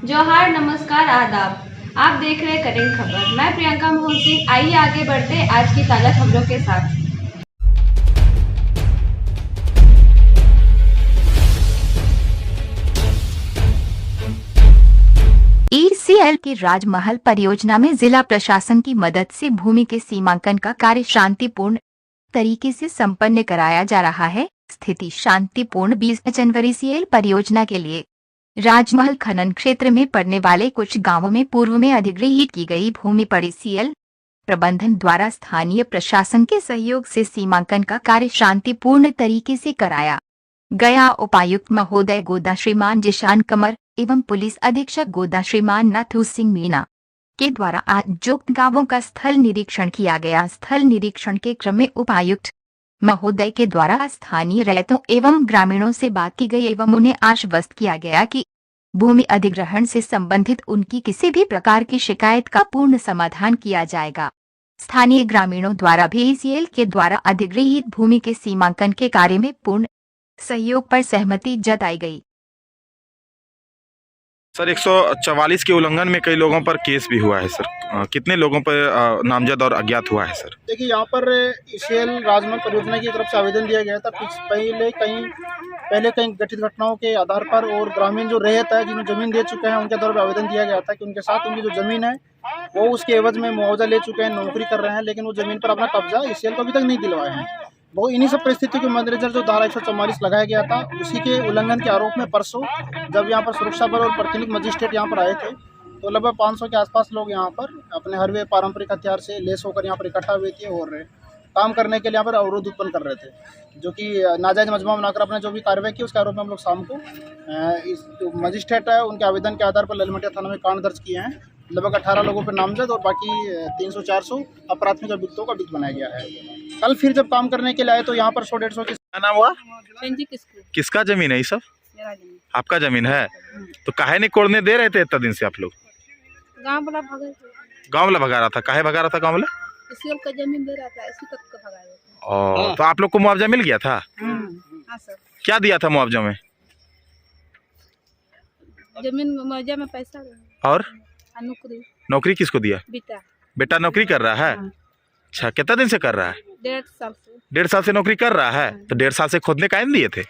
जोहार, नमस्कार, आदाब। आप देख रहे करेंट खबर। मैं प्रियंका मोहन सिंह। आइए आगे बढ़ते आज की ताज़ा खबरों के साथ। ईसीएल की राजमहल परियोजना में जिला प्रशासन की मदद से भूमि के सीमांकन का कार्य शांतिपूर्ण तरीके से संपन्न कराया जा रहा है। स्थिति शांतिपूर्ण 20 जनवरी सीएल परियोजना के लिए राजमहल खनन क्षेत्र में पड़ने वाले कुछ गांवों में पूर्व में अधिग्रहित की गई भूमि पर सीएल प्रबंधन द्वारा स्थानीय प्रशासन के सहयोग से सीमांकन का कार्य शांतिपूर्ण तरीके से कराया गया। उपायुक्त महोदय गोदा श्रीमान जिशान कमर एवं पुलिस अधीक्षक गोदा श्रीमान नाथू सिंह मीना के द्वारा आज जुक्त गांवों का स्थल निरीक्षण किया गया। स्थल निरीक्षण के क्रम में उपायुक्त महोदय के द्वारा स्थानीय रैयतों एवं ग्रामीणों से बात की गई एवं उन्हें आश्वस्त किया गया कि भूमि अधिग्रहण से संबंधित उनकी किसी भी प्रकार की शिकायत का पूर्ण समाधान किया जाएगा। स्थानीय ग्रामीणों द्वारा भी ईसीएल के द्वारा अधिग्रहित भूमि के सीमांकन के कार्य में पूर्ण सहयोग पर सहमति जताई गई। सर 144 के उल्लंघन में कई लोगों पर केस भी हुआ है सर। कितने लोगों पर नामजद और अज्ञात हुआ है सर? देखिए, यहाँ पर ईसीएल राजमहल परियोजना की तरफ से आवेदन दिया गया था पहले कई घटित घटनाओं के आधार पर, और ग्रामीण जो रैयत है जिन्हें जमीन दे चुके हैं उनके द्वारा आवेदन दिया गया था कि उनके साथ उनकी जो जमीन है वो उसके एवज में मुआवजा ले चुके हैं, नौकरी कर रहे हैं, लेकिन वो जमीन पर अपना कब्जा ईसीएल को अभी तक नहीं दिलवाए हैं। वो इन्हीं सब परिस्थितियों के मद्देनजर जो धारा 144 लगाया गया था उसी के उल्लंघन के आरोप में परसों जब यहाँ पर सुरक्षा बल और प्राथमिक मजिस्ट्रेट यहाँ पर आए थे तो लगभग 500 के आसपास लोग यहाँ पर अपने हरवे पारंपरिक हथियार से लेस होकर यहाँ पर इकट्ठा हुए थे और काम करने के लिए यहाँ पर अवरोध उत्पन्न कर रहे थे, जो कि नाजायज मजमा बनाकर अपने जो भी कार्रवाई की उसके आरोप में हम लोग शाम को इस जो मजिस्ट्रेट है उनके आवेदन के आधार पर ललमटिया थाना में कांड दर्ज किए हैं। लगभग 18 लोगों पर नामजद और बाकी 300-400 अपराधिक अभियुक्तों का अभियुक्त बनाया गया है। कल फिर जब काम करने के लिए आए तो यहाँ पर 100-150 के क्या नाम हुआ? किसका जमीन है ये सब? आपका जमीन है तो काहे नहीं कोड़ने दे रहे थे इतना दिन से आप लोग? गाँव वाला भगा रहा था। काहे भगा रहा था गाँव वाला? ईसीएल का जमीन दे रहा था, इसी तक का भगाया था। तो आप लोग को मुआवजा मिल गया था? हाँ सर। क्या दिया था मुआवजा में? जमीन मुआवजा में पैसा और नौकरी। नौकरी किसको दिया? बेटा नौकरी कर रहा है। हाँ। अच्छा, कितना दिन से कर रहा है? 1.5 साल से। 1.5 साल से नौकरी कर रहा है तो 1.5 साल से खोदने काहे नहीं दिए थे?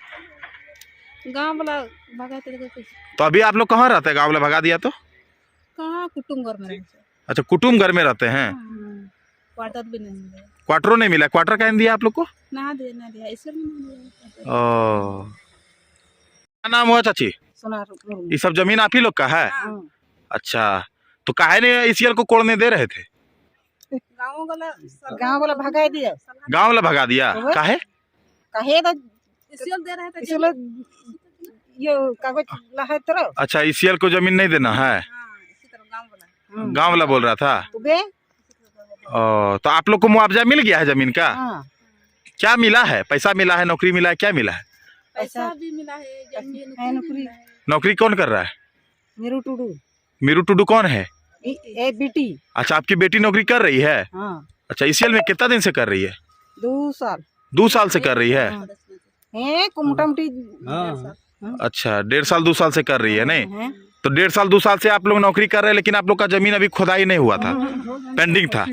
गांव वाला भगा थे। तो अभी आप लोग कहाँ रहते हैं? गाँव वाला भगा दिया तो? कहाँ कुटुम्ब घर में रहते हैं। अच्छा, कुटुम्ब घर में रहते हैं। क्वार्टर भी नहीं मिला। क्वार्टरों नहीं मिला? क्वार्टर काहे नहीं दिया आप लोग को? ना दिया ईसीएल में नहीं दिया। क्या नाम हुआ चाची? सोनार। ये सब जमीन आप ही लोग का है? अच्छा, तो काहे ने ईसीएल को कोड़ने दे रहे थे? गाँव वाला भगा दिया। गाँव वाला भगा दिया काहे? ईसीएल दे रहे थे। ये कागज लहा तरह। अच्छा, ईसीएल को जमीन नहीं देना है? गाँव वाला बोल रहा था। तो आप लोग को मुआवजा मिल गया है जमीन का? क्या मिला है? पैसा मिला है, नौकरी मिला है, क्या मिला है? पैसा भी मिला है, जमीन नौकरी। नौकरी कौन कर रहा है? मीरू टुडू कौन है? बेटी। अच्छा, आपकी बेटी नौकरी कर रही है? हाँ। अच्छा, ईसीएल में कितना दिन से कर रही है? 2 साल। 2 साल से कर रही है? मोटामोटी। अच्छा, 1.5 साल 2 साल से कर रही है नहीं? तो 1.5 साल 2 साल से आप लोग नौकरी कर रहे हैं लेकिन आप लोग का जमीन अभी खुदाई नहीं हुआ था, पेंडिंग था।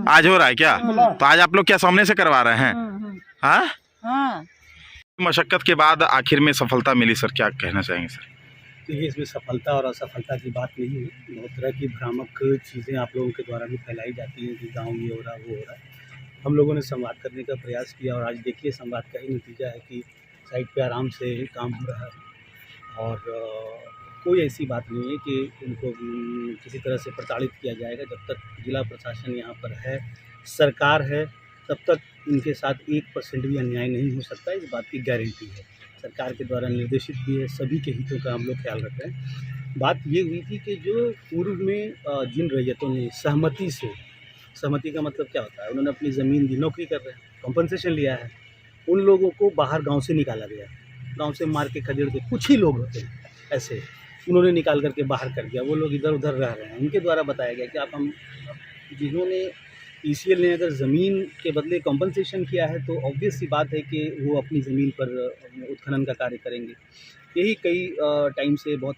आज हो रहा है क्या? तो आज आप लोग क्या सामने से करवा रहे हैं? हाँ, मशक्कत के बाद आखिर में सफलता मिली सर, क्या कहना चाहेंगे सर? देखिए, इसमें सफलता और असफलता की बात नहीं है। बहुत तरह की भ्रामक चीज़ें आप लोगों के द्वारा भी फैलाई जाती हैं कि गांव ये हो रहा वो हो रहा है। हम लोगों ने संवाद करने का प्रयास किया और आज देखिए संवाद का ही नतीजा है कि साइट पे आराम से काम हो रहा है और कोई ऐसी बात नहीं है कि उनको किसी तरह से प्रताड़ित किया जाएगा। जब तक जिला प्रशासन यहाँ पर है, सरकार है, तब तक इनके साथ 1% भी अन्याय नहीं हो सकता, इस बात की गारंटी है। सरकार के द्वारा निर्देशित भी है, सभी के हितों का हम लोग ख्याल रख रहे हैं। बात ये हुई थी कि जो पूर्व में जिन रैयतों ने सहमति का मतलब क्या होता है, उन्होंने अपनी ज़मीन दी, नौकरी कर रहे हैं, कॉम्पनसेशन लिया है, उन लोगों को बाहर गांव से निकाला गया। गांव से मार के खदेड़ के कुछ ही लोग होते हैं ऐसे, उन्होंने निकाल करके बाहर कर दिया। वो लोग इधर उधर रह रहे हैं। उनके द्वारा बताया गया कि आप हम जिन्होंने ईसीएल ने अगर ज़मीन के बदले कॉम्पनसेशन किया है तो ऑब्वियस सी बात है कि वो अपनी ज़मीन पर उत्खनन का कार्य करेंगे। यही कई टाइम से बहुत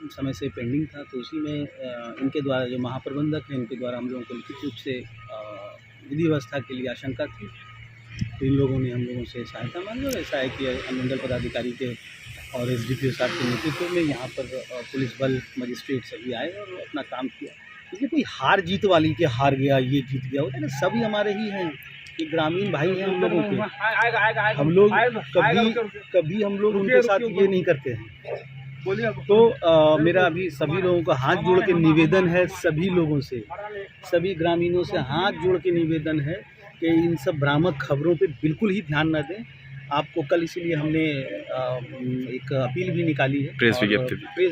समय से पेंडिंग था, तो उसी में इनके द्वारा जो महाप्रबंधक हैं इनके द्वारा हम लोगों को लिखित रूप से विधि व्यवस्था के लिए आशंका थी, तो इन लोगों ने हम लोगों से सहायता मांगी और ऐसा है कि अनुमंडल पदाधिकारी के और SDPO साहब के नेतृत्व में यहाँ पर पुलिस बल मजिस्ट्रेट सभी आए और अपना काम किया। इसलिए कोई हार जीत वाली के हार गया ये जीत गया होता है, सभी हमारे ही हैं, ये ग्रामीण भाई हैं हम लोगों के, हम लोग कभी हम लोग उनके साथ ये नहीं करते हैं। तो मेरा अभी सभी लोगों का हाथ जोड़ के निवेदन है, सभी लोगों से, सभी ग्रामीणों से हाथ जोड़ के निवेदन है कि इन सब भ्रामक खबरों पे बिल्कुल ही ध्यान न दें। आपको कल इसीलिए हमने एक अपील भी निकाली है, प्रेस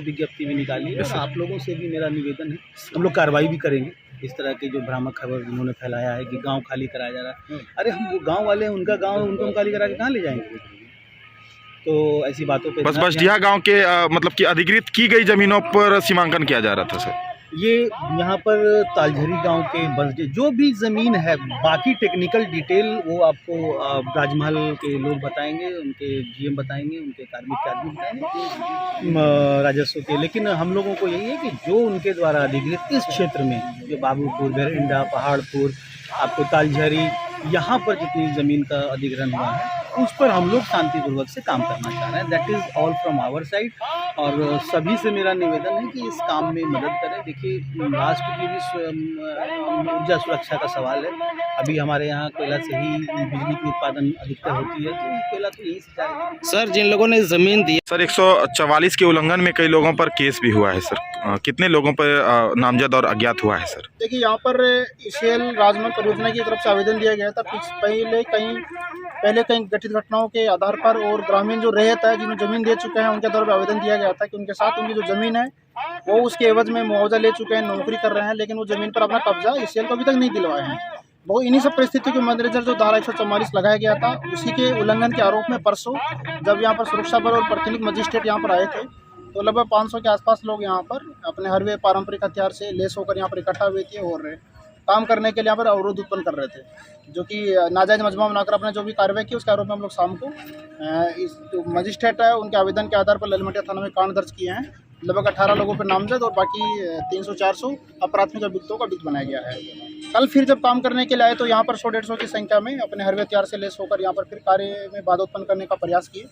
विज्ञप्ति भी निकाली है, और आप लोगों से भी मेरा निवेदन है, हम लोग कार्रवाई भी करेंगे इस तरह के जो भ्रामक खबर जिन्होंने फैलाया है कि गांव खाली कराया जा रहा है। अरे हम वो गांव वाले हैं, उनका गांव उनको हम खाली करा के कहाँ ले जाएंगे? तो ऐसी बातों पे बस बसडीहा गांव के मतलब कि अधिकृत की गई जमीनों पर सीमांकन किया जा रहा था सर। ये यहाँ पर तालझरी गांव के बस जो भी ज़मीन है, बाकी टेक्निकल डिटेल वो आपको राजमहल के लोग बताएंगे, उनके GM बताएंगे, उनके कार्मिक के आदमी बताएंगे राजस्व के। लेकिन हम लोगों को यही है कि जो उनके द्वारा अधिकृत इस क्षेत्र में जो बाबूपुर, बेरंडा, पहाड़पुर, आपको तालझरी, यहाँ पर जितनी ज़मीन का अधिग्रहण हुआ है उस पर हम लोग शांतिपूर्वक से काम करना चाह रहे हैं। That is all from our side. और सभी से मेरा निवेदन है कि इस काम में मदद करें। देखिए, राष्ट्र की भी ऊर्जा सुरक्षा का सवाल है। अभी हमारे यहाँ कोयला से ही बिजली की उत्पादन अधिकतर होती है, तो कोयला तो यहीं से जाएगा। सर, जिन लोगों ने ज़मीन दी सर 144 के उल्लंघन में कई लोगों पर केस भी हुआ है सर, कितने लोगों पर नामजद और अज्ञात हुआ है सर? देखिए, यहाँ पर ईसीएल राजमार्ग परियोजना की तरफ से आवेदन दिया गया था पहले कई गठित घटनाओं के आधार पर, और ग्रामीण जो रैयत है जिन्हें जमीन दे चुके हैं उनके द्वारा भी आवेदन दिया गया था कि उनके साथ उनकी जो जमीन है वो उसके एवज में मुआवजा ले चुके हैं, नौकरी कर रहे हैं, लेकिन वो जमीन पर अपना कब्जा ईसीएल को अभी तक नहीं दिलवाए हैं। वो इन्हीं सब परिस्थितियों के मद्देनजर जो धारा 144 लगाया गया था उसी के उल्लंघन के आरोप में परसों जब यहाँ पर सुरक्षा बल और प्रतिनिधि मजिस्ट्रेट यहाँ पर आए थे, तो लगभग 500 के आसपास लोग यहाँ पर अपने हरवे पारंपरिक हथियार से लेस होकर यहाँ पर इकट्ठा हुए थे और काम करने के लिए यहाँ पर अवरोध उत्पन्न कर रहे थे, जो कि नाजायज मजमा बनाकर अपने जो भी कार्रवाई की उसके आरोप में हम लोग शाम को इस जो मजिस्ट्रेट है उनके आवेदन के आधार पर ललमटिया थाना में कांड दर्ज किए हैं। लगभग 18 लोगों पर नामजद और बाकी 300-400 अपराधिक अभियुक्तों का वित्त बनाया गया है। कल फिर जब काम करने के लिए आए तो यहाँ पर 100-150 की संख्या में अपने हरवे हथियार से लेस होकर यहाँ पर फिर कार्य में बाधा उत्पन्न करने का प्रयास किए।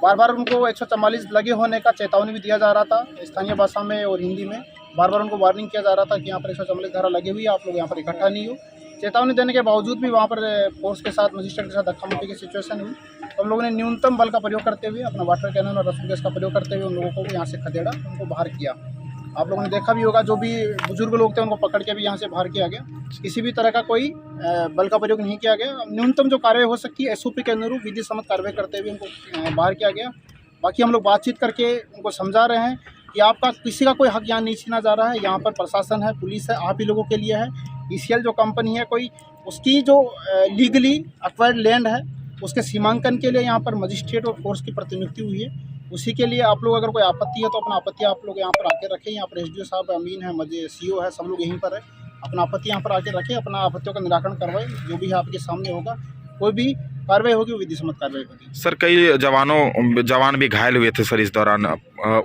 बार बार उनको 144 लगे होने का चेतावनी भी दिया जा रहा था स्थानीय भाषा में और हिंदी में। बार बार उनको वार्निंग किया जा रहा था कि यहाँ पर 144 धारा लगी हुई है, आप लोग यहाँ पर इकट्ठा नहीं हो। चेतावनी देने के बावजूद भी वहाँ पर फोर्स के साथ, मजिस्ट्रेट के साथ धक्का मुक्की की सिचुएशन हुई, तो हम लोगों ने न्यूनतम बल का प्रयोग करते हुए, अपना वाटर कैनन और रसूल गैस का प्रयोग करते हुए उन लोगों को यहाँ से खदेड़ा, उनको बाहर किया। आप लोगों ने देखा भी होगा, जो भी बुजुर्ग लोग थे उनको पकड़ के भी यहाँ से बाहर किया गया। किसी भी तरह का कोई बल का प्रयोग नहीं किया गया। न्यूनतम जो कार्रवाई हो सकती है SOP के अनुरूप विधि सम्मत कार्रवाई करते हुए उनको बाहर किया गया। बाकी हम लोग बातचीत करके उनको समझा रहे हैं कि आपका किसी का कोई हक यहाँ नहीं छीना जा रहा है। यहाँ पर प्रशासन है, पुलिस है, आप ही लोगों के लिए है। ईसीएल जो कंपनी है, कोई उसकी जो लीगली एक्वायर्ड लैंड है उसके सीमांकन के लिए यहाँ पर मजिस्ट्रेट और फोर्स की प्रतिनियुक्ति हुई है। उसी के लिए आप लोग अगर कोई आपत्ति है तो अपना आपत्ति आप लोग यहाँ पर आके रखें। यहाँ पर SDO साहब, अमीन है, CO है, सब लोग यहीं पर है। अपना आपत्ति यहाँ पर आके रखें, अपना आपत्तियों का निराकरण करवाएं। जो भी है आपके सामने होगा, कोई भी कार्रवाई होगी वो विधि सम्मत कार्रवाई होगी। सर, कई जवान भी घायल हुए थे सर इस दौरान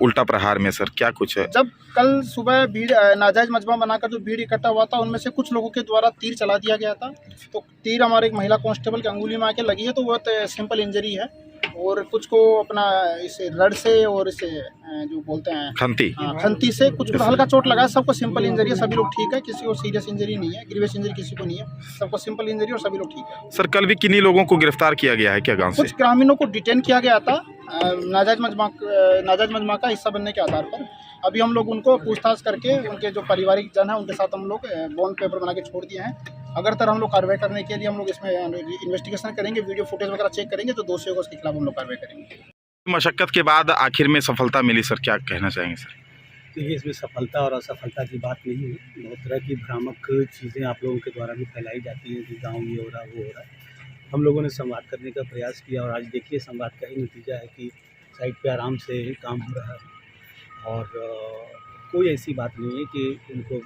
उल्टा प्रहार में सर, क्या कुछ है? जब कल सुबह भीड़ नाजायज मजमा बनाकर जो भीड़ इकट्ठा हुआ था उनमें से कुछ लोगों के द्वारा तीर चला दिया गया था। तो तीर हमारे एक महिला कांस्टेबल की अंगुली में आके लगी है, तो वो सिंपल इंजरी है। और कुछ को अपना इसे रड से और इसे जो बोलते हैं खंती से कुछ हल्का चोट लगा है। सबको सिंपल इंजरी है, सभी लोग ठीक है, किसी को सीरियस इंजरी नहीं है, ग्रीवियस इंजरी किसी को नहीं है, सबको सिंपल इंजरी और सभी लोग ठीक है। सर, कल भी किन्हीं लोगों को गिरफ्तार किया गया है क्या गांव से? कुछ ग्रामीणों को डिटेन किया गया था नाजायज मजमा का हिस्सा बनने के आधार पर। अभी हम लोग उनको पूछताछ करके उनके जो पारिवारिक जन है उनके साथ हम लोग बॉन्ड पेपर बना के छोड़ दिए हैं। अगर तर हम लोग कार्रवाई करने के लिए हम लोग इसमें इन्वेस्टिगेशन करेंगे, वीडियो फुटेज वगैरह चेक करेंगे, तो दोषियों को उसके खिलाफ हम लोग कार्रवाई करेंगे। मशक्कत के बाद आखिर में सफलता मिली सर, क्या कहना चाहेंगे सर? देखिए, इसमें सफलता और असफलता की बात नहीं है। बहुत तरह की भ्रामक चीज़ें आप लोगों के द्वारा भी फैलाई जाती हैं कि गाँव ये हो रहा वो हो रहा है। हम लोगों ने संवाद करने का प्रयास किया और आज देखिए संवाद का ही नतीजा है कि साइट पे आराम से काम हो रहा है और कोई ऐसी बात नहीं है कि उनको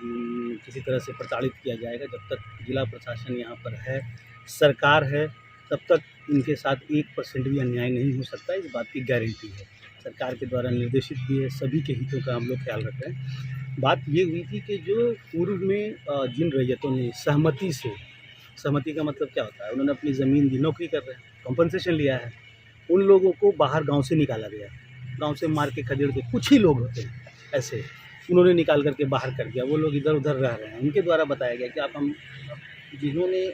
किसी तरह से प्रताड़ित किया जाएगा। जब तक जिला प्रशासन यहाँ पर है, सरकार है, तब तक इनके साथ 1% भी अन्याय नहीं हो सकता, इस बात की गारंटी है। सरकार के द्वारा निर्देशित भी है, सभी के हितों का हम लोग ख्याल रख रहे हैं। बात ये हुई थी कि जो पूर्व में जिन रैयतों ने सहमति का मतलब क्या होता है, उन्होंने अपनी ज़मीन दी, नौकरी कर रहे हैं, कॉम्पनसेशन लिया है, उन लोगों को बाहर गांव से निकाला गया, गांव से मार के खदेड़ के, कुछ ही लोग होते हैं ऐसे, उन्होंने निकाल करके बाहर कर दिया, वो लोग इधर उधर रह रहे हैं। उनके द्वारा बताया गया कि आप हम जिन्होंने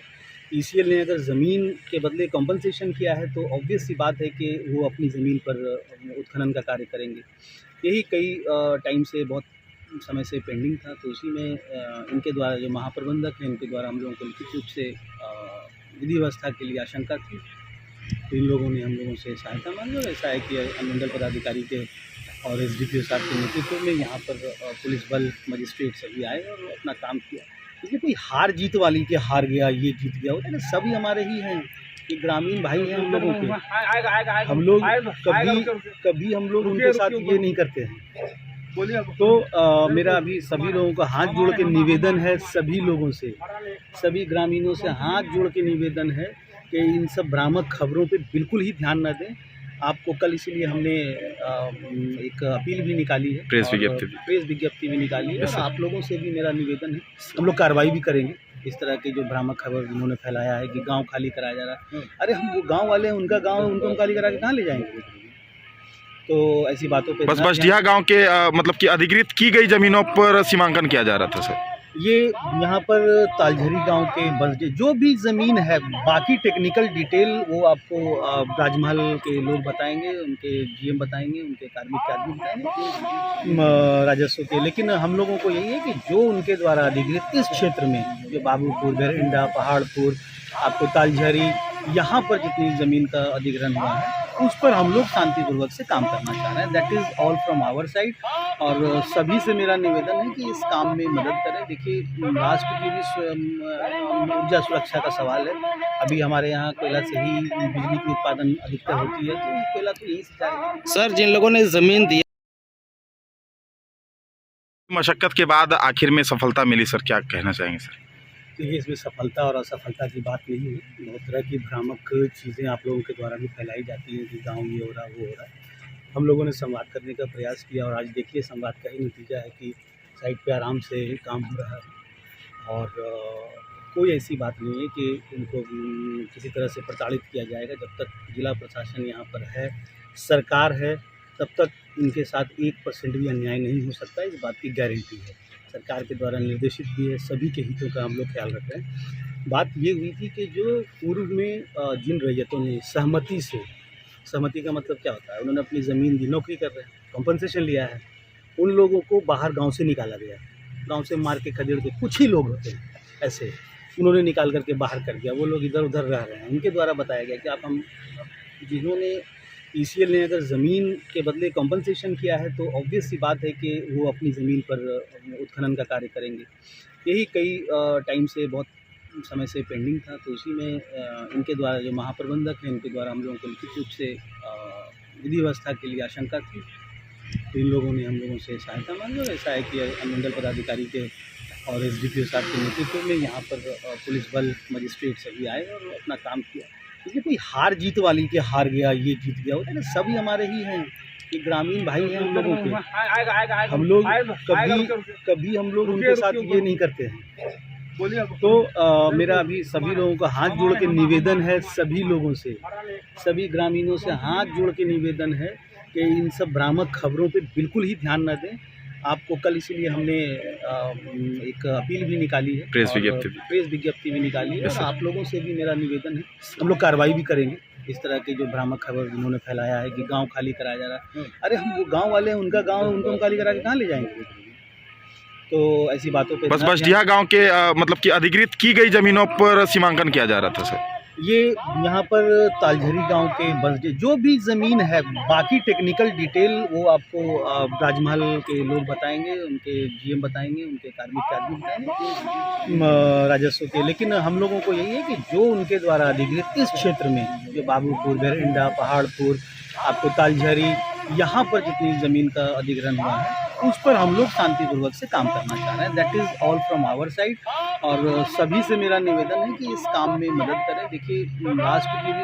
ईसीएल ने अगर ज़मीन के बदले कॉम्पनसेशन किया है तो ऑब्वियस सी बात है कि वो अपनी ज़मीन पर उत्खनन का कार्य करेंगे। यही कई टाइम से, बहुत समय से पेंडिंग था, तो उसी में इनके द्वारा जो महाप्रबंधक हैं, इनके द्वारा हम लोगों को लिखित रूप से विधि व्यवस्था के लिए आशंका थी, तो इन लोगों ने हम लोगों से सहायता मांगी और ऐसा है कि अनुमंडल पदाधिकारी के और एसडीपीओ साहब के नेतृत्व में यहाँ पर पुलिस बल, मजिस्ट्रेट सभी आए और अपना काम किया। इसमें कोई हार जीत वाली के हार गया, ये जीत गया, होता है ना, सभी हमारे ही हैं, ये ग्रामीण भाई हैं हम लोगों के, हम लोग कभी हम लोग उनके साथ ये नहीं करते हैं। तो मेरा अभी सभी लोगों का हाथ जोड़ के निवेदन है, सभी लोगों से, सभी ग्रामीणों से हाथ जोड़ के निवेदन है कि इन सब भ्रामक खबरों पे बिल्कुल ही ध्यान न दें। आपको कल इसीलिए हमने एक अपील भी निकाली है, प्रेस विज्ञप्ति भी निकाली है, और आप लोगों से भी मेरा निवेदन है, हम लोग कार्रवाई भी करेंगे इस तरह के जो भ्रामक खबर जिन्होंने फैलाया है कि गांव खाली कराया जा रहा है। अरे हम वो गांव वाले हैं, उनका गांव है, उनको हम खाली करा के कहाँ ले जाएंगे? तो ऐसी बातों पे बस बसडीहा गांव के मतलब कि अधिकृत की गई जमीनों पर सीमांकन किया जा रहा था सर। ये यहाँ पर तालझरी गांव के बस जो भी ज़मीन है, बाकी टेक्निकल डिटेल वो आपको राजमहल के लोग बताएंगे, उनके जीएम बताएंगे, उनके कार्मिक के आदमी बताएंगे राजस्व के। लेकिन हम लोगों को यही है कि जो उनके द्वारा अधिकृत इस क्षेत्र में, जो बाबूपुर, बेरंडा, पहाड़पुर, आपको तालझरी, यहाँ पर जितनी ज़मीन का अधिग्रहण हुआ है उस पर हम लोग शांतिपूर्वक से काम करना चाह रहे हैं। That is all from our side. और सभी से मेरा निवेदन है कि इस काम में मदद करें। देखिए, राष्ट्र की भी ऊर्जा सुरक्षा का सवाल है। अभी हमारे यहाँ कोयला से ही बिजली की उत्पादन अधिकतर होती है, तो कोयला तो यहीं से जाएगा। सर, जिन लोगों ने ज़मीन दी, मशक्कत के बाद आखिर में सफलता मिली सर, क्या कहना चाहेंगे सर? देखिए, इसमें सफलता और असफलता की बात नहीं है। बहुत तरह की भ्रामक चीज़ें आप लोगों के द्वारा भी फैलाई जाती हैं कि गांव ये हो रहा, वो हो रहा। हम लोगों ने संवाद करने का प्रयास किया और आज देखिए संवाद का ही नतीजा है कि साइट पे आराम से काम हो रहा है और कोई ऐसी बात नहीं है कि उनको किसी तरह से प्रताड़ित किया जाएगा। जब तक जिला प्रशासन यहाँ पर है, सरकार है, तब तक इनके साथ 1% भी अन्याय नहीं हो सकता, इस बात की गारंटी है। सरकार के द्वारा निर्देशित भी है, सभी के हितों का हम लोग ख्याल रख रहे हैं। बात ये हुई थी कि जो पूर्व में जिन रैयतों ने सहमति का मतलब क्या होता है, उन्होंने अपनी ज़मीन दी, नौकरी कर रहे हैं, कॉम्पनसेशन लिया है, उन लोगों को बाहर गांव से निकाला गया, गांव से मार के खदेड़ के, कुछ ही लोग होते हैं ऐसे, उन्होंने निकाल करके बाहर कर दिया, वो लोग इधर उधर रह रहे हैं। उनके द्वारा बताया गया कि आप हम जिन्होंने ईसीएल ने अगर ज़मीन के बदले कॉम्पनसेशन किया है तो ऑब्वियस सी बात है कि वो अपनी ज़मीन पर उत्खनन का कार्य करेंगे। यही कई टाइम से, बहुत समय से पेंडिंग था, तो उसी में इनके द्वारा जो महाप्रबंधक हैं, इनके द्वारा हम लोगों को लिखित रूप से विधि व्यवस्था के लिए आशंका थी, तो इन लोगों ने हम लोगों से सहायता मांगी और ऐसा है कि अनुमंडल पदाधिकारी के और एसडीपीओ साहब के नेतृत्व में यहाँ पर पुलिस बल, मजिस्ट्रेट सभी आए और अपना काम किया। इसमें कोई हार जीत वाली के हार गया, ये जीत गया, होता है ना, सभी हमारे ही हैं, ये ग्रामीण भाई हैं हम लोगों के, हम लोग कभी हम लोग उनके साथ ये नहीं करते हैं। तो मेरा अभी सभी लोगों का हाथ जोड़ के निवेदन है, सभी लोगों से, सभी ग्रामीणों से हाथ जोड़ के निवेदन है कि इन सब भ्रामक खबरों पे बिल्कुल ही ध्यान न दें। आपको कल इसीलिए हमने एक अपील भी निकाली है, प्रेस विज्ञप्ति भी निकाली है, और आप लोगों से भी मेरा निवेदन है, हम लोग कार्रवाई भी करेंगे इस तरह के जो भ्रामक खबर जिन्होंने फैलाया है कि गांव खाली कराया जा रहा है। अरे हम वो गांव वाले हैं, उनका गांव है, उनको हम खाली करा के कहाँ ले जाएंगे? तो ऐसी बातों पे बस बसडीहा गांव के मतलब कि अधिकृत की गई जमीनों पर सीमांकन किया जा रहा था सर। ये यहाँ पर तालझरी गांव के बस जो भी ज़मीन है, बाकी टेक्निकल डिटेल वो आपको राजमहल के लोग बताएंगे, उनके जीएम बताएंगे, उनके कार्मिक के आदमी बताएंगे राजस्व के। लेकिन हम लोगों को यही है कि जो उनके द्वारा अधिकृत इस क्षेत्र में, जो बाबूपुर, बेरंडा, पहाड़पुर, आपको तालझरी, यहाँ पर जितनी ज़मीन का अधिग्रहण हुआ है उस पर हम लोग शांतिपूर्वक से काम करना चाह रहे हैं। That is all from our side. और सभी से मेरा निवेदन है कि इस काम में मदद करें। देखिए, राष्ट्र की भी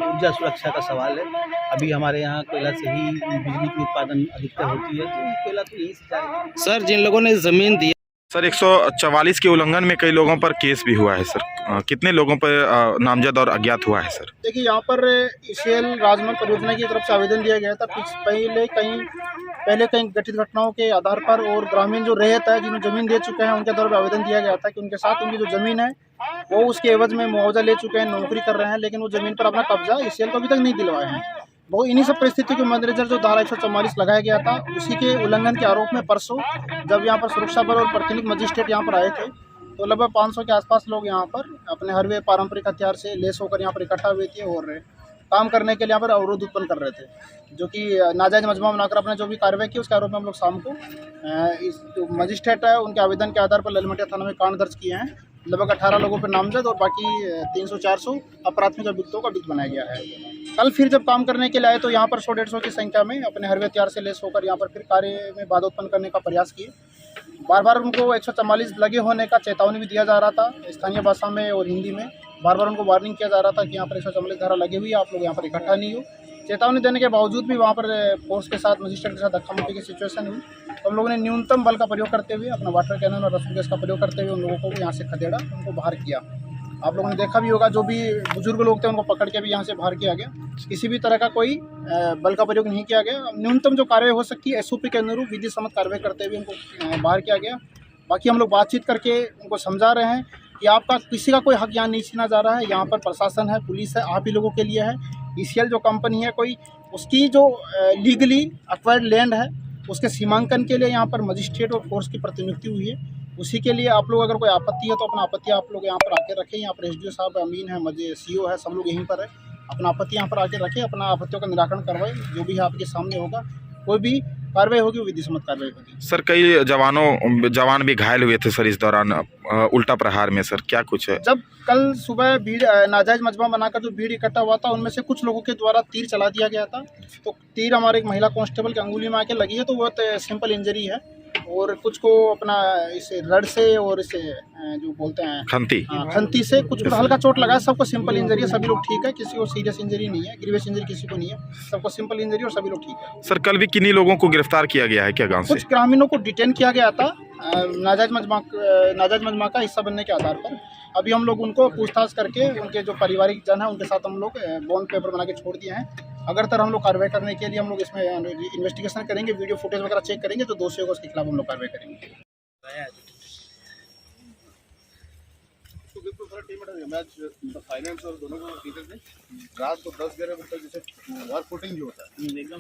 ऊर्जा सुरक्षा का सवाल है। अभी हमारे यहाँ कोयला से ही बिजली की उत्पादन अधिकतर होती है, तो कोयला तो यहीं से जाएगा। सर, जिन लोगों ने जमीन दी सर 144 के उल्लंघन में कई लोगों पर केस भी हुआ है सर। कितने लोगों पर नामजद और अज्ञात हुआ है सर? देखिए, यहाँ पर ईसीएल राजमार्ग परियोजना की तरफ से आवेदन दिया गया था पहले कई घटित घटनाओं के आधार पर, और ग्रामीण जो रैयत है जिन्हें जमीन दे चुके हैं उनके द्वारा आवेदन दिया गया था कि उनके साथ उनकी जो जमीन है वो उसके एवज में मुआवजा ले चुके हैं, नौकरी कर रहे हैं, लेकिन वो जमीन पर अपना कब्जा ईसीएल को अभी तक नहीं दिलवाए हैं। वो इन्हीं सब परिस्थितियों के मद्देनजर जो धारा 144 लगाया गया था, उसी के उल्लंघन के आरोप में परसों जब यहाँ पर सुरक्षा बल और प्राथमिक मजिस्ट्रेट यहाँ पर आए थे, तो लगभग 500 के आसपास लोग यहाँ पर अपने हरवे पारंपरिक हथियार से लेस होकर यहाँ पर इकट्ठा हुए थे और काम करने के लिए यहाँ पर अवरोध उत्पन्न कर रहे थे, जो कि नाजायज मजमा बनाकर अपने जो भी कार्रवाई की उसके आरोप में हम लोग शाम को इस जो मजिस्ट्रेट है उनके आवेदन के आधार पर ललमटिया थाना में कांड दर्ज किए हैं। लगभग 18 लोगों पर नामजद और बाकी 300-400 अपराधिक अभियुक्तों का अभियुक्त बनाया गया है। कल फिर जब काम करने के लिए आए तो यहाँ पर 100-150 की संख्या में अपने हरवे हथियार से लेस होकर यहाँ पर फिर कार्य में बाधा उत्पन्न करने का प्रयास किए। बार बार उनको 144 लगे होने का चेतावनी भी दिया जा रहा था स्थानीय भाषा में और हिंदी में। बार बार उनको वार्निंग किया जा रहा था कि यहाँ पर 144 धारा लगी हुई है, आप लोग यहाँ पर इकट्ठा नहीं हो। चेतावनी देने के बावजूद भी वहाँ पर फोर्स के साथ मजिस्ट्रेट के साथ धक्का मुक्की की सिचुएशन हुई, तो हम लोगों ने न्यूनतम बल का प्रयोग करते हुए अपना वाटर कैनन और रसूल गैस का प्रयोग करते हुए उन लोगों को भी यहाँ से खदेड़ा, उनको बाहर किया। आप लोगों ने देखा भी होगा, जो भी बुजुर्ग लोग थे उनको पकड़ के भी यहाँ से बाहर किया गया। किसी भी तरह का कोई बल का प्रयोग नहीं किया गया। न्यूनतम जो कार्रवाई हो सकती है SOP के अनुरूप विधि सम्मत कार्रवाई करते हुए उनको बाहर किया गया। बाकी हम लोग बातचीत करके उनको समझा रहे हैं कि आपका किसी का कोई हक यहाँ नहीं छीना जा रहा है। यहाँ पर प्रशासन है, पुलिस है, आप ही लोगों के लिए है। ईसीएल जो कंपनी है, कोई उसकी जो लीगली एक्वायर्ड लैंड है उसके सीमांकन के लिए यहाँ पर मजिस्ट्रेट और फोर्स की प्रतिनियुक्ति हुई है। उसी के लिए आप लोग अगर कोई आपत्ति है तो अपना आपत्ति आप लोग यहाँ पर आके रखें। यहाँ पर SDO साहब, अमीन है, CO है, सब लोग यहीं पर है। अपना आपत्ति यहाँ पर आके रखें, अपना आपत्तियों का निराकरण करवाएं। जो भी आपके सामने होगा, कोई भी कार्रवाई होगी, विधि सम्मत कार्रवाई होगी। सर कई जवान भी घायल हुए थे सर इस दौरान उल्टा प्रहार में सर, क्या कुछ है? जब कल सुबह भीड़ नाजायज मजमा बनाकर जो भीड़ इकट्ठा हुआ था उनमें से कुछ लोगों के द्वारा तीर चला दिया गया था। तो तीर हमारे एक महिला कांस्टेबल की अंगुली में आके लगी है, तो बहुत सिंपल इंजरी है। और कुछ को अपना इस रड से और इसे जो बोलते हैं खंती से कुछ हल्का चोट लगा है। सबको सिंपल इंजरी है, सभी लोग ठीक है, किसी को सीरियस इंजरी नहीं है, ग्रीवियस इंजरी किसी को नहीं है, सबको सिंपल इंजरी और सभी लोग ठीक है। सर कल भी किन्हीं लोगों को गिरफ्तार किया गया है क्या गांव से? कुछ ग्रामीणों को डिटेन किया गया था नाजायज मजमा का हिस्सा बनने के आधार पर। अभी हम लोग उनको पूछताछ करके उनके जो पारिवारिक जन है उनके साथ हम लोग बॉन्ड पेपर बना के छोड़ दिए हैं। अगर तर हम लोग कार्रवाई करने के लिए हम लोग इसमें इन्वेस्टिगेशन करेंगे, वीडियो फुटेज वगैरह चेक करेंगे, तो दोषियों को उसके खिलाफ हम लोग कार्रवाई करेंगे। फाइनेंस और दोनों को डिटेल्स दें। रात को 10-11 बजे तक जैसे वार फुटिंग जो होता है एकदम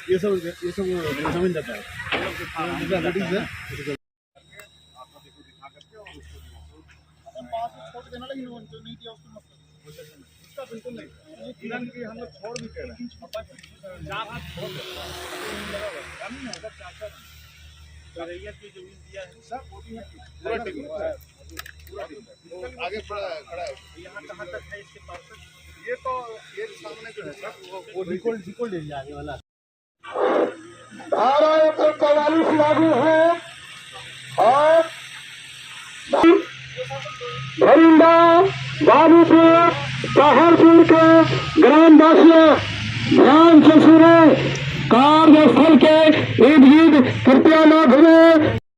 ये सब जमीन जाता है। छोड़ देना, लेकिन जो नहीं दिया उसको उसका बिल्कुल नहीं। हम लोग छोड़ भी कह रहे हैं, की जमीन दिया है सब वो भी है, पूरा आगे खड़ा है। यहाँ कहाँ तक है इसके पास? ये तो ये सामने जो है सर वो डिकोल्ड एरिया आगे वाला। धारा 144 लागू है और भरिंदा बाबूपुर पहाड़पुर के ग्रामवासियों ध्यान से सुने। कार्यस्थल के इर्द गिर्द